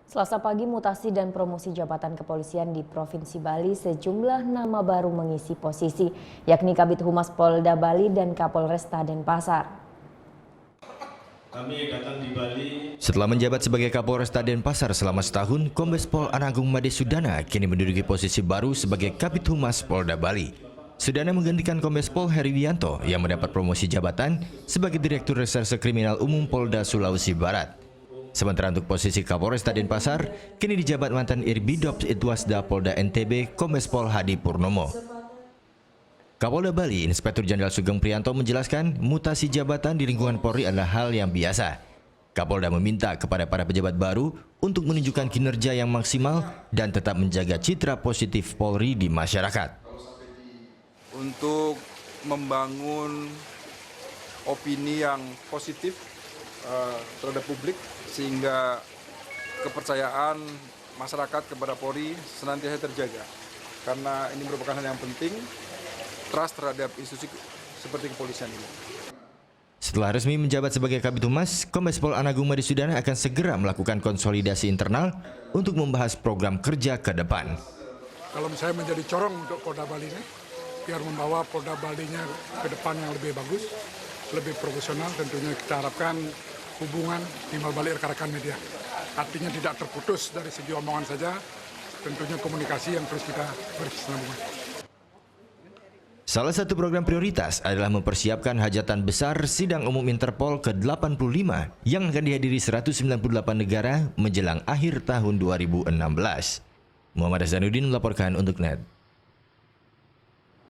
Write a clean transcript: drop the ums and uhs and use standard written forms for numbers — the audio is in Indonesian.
Selasa pagi, mutasi dan promosi jabatan kepolisian di Provinsi Bali, sejumlah nama baru mengisi posisi, yakni Kabid Humas Polda Bali dan Kapolresta Denpasar. Kami datang di Bali. Setelah menjabat sebagai Kapolresta Denpasar selama setahun, Kombes Pol Anagung Made Sudana kini menduduki posisi baru sebagai Kabid Humas Polda Bali. Sudana menggantikan Kombes Pol Heri Wianto yang mendapat promosi jabatan sebagai Direktur Reserse Kriminal Umum Polda Sulawesi Barat. Sementara untuk posisi Kapolresta Denpasar, kini dijabat mantan Irbidops Itwasda Polda NTB Kombes Pol Hadi Purnomo. Kapolda Bali, Inspektur Jenderal Sugeng Priyanto menjelaskan mutasi jabatan di lingkungan Polri adalah hal yang biasa. Kapolda meminta kepada para pejabat baru untuk menunjukkan kinerja yang maksimal dan tetap menjaga citra positif Polri di masyarakat. Untuk membangun opini yang positif terhadap publik, sehingga kepercayaan masyarakat kepada Polri senantiasa terjaga. Karena ini merupakan hal yang penting, trust terhadap institusi seperti kepolisian ini. Setelah resmi menjabat sebagai Kabid Humas, Kombes Pol Anagung Made Sudana akan segera melakukan konsolidasi internal untuk membahas program kerja ke depan. Kalau saya menjadi corong untuk Polda Bali ini, biar membawa Polda Balinya ke depan yang lebih bagus, lebih profesional, tentunya kita harapkan hubungan timbal balik rekan-rekan media. Artinya tidak terputus dari segi omongan saja, tentunya komunikasi yang terus kita berkesinambungan. Salah satu program prioritas adalah mempersiapkan hajatan besar Sidang Umum Interpol ke-85 yang akan dihadiri 198 negara menjelang akhir tahun 2016. Muhammad Hasanuddin melaporkan untuk NET.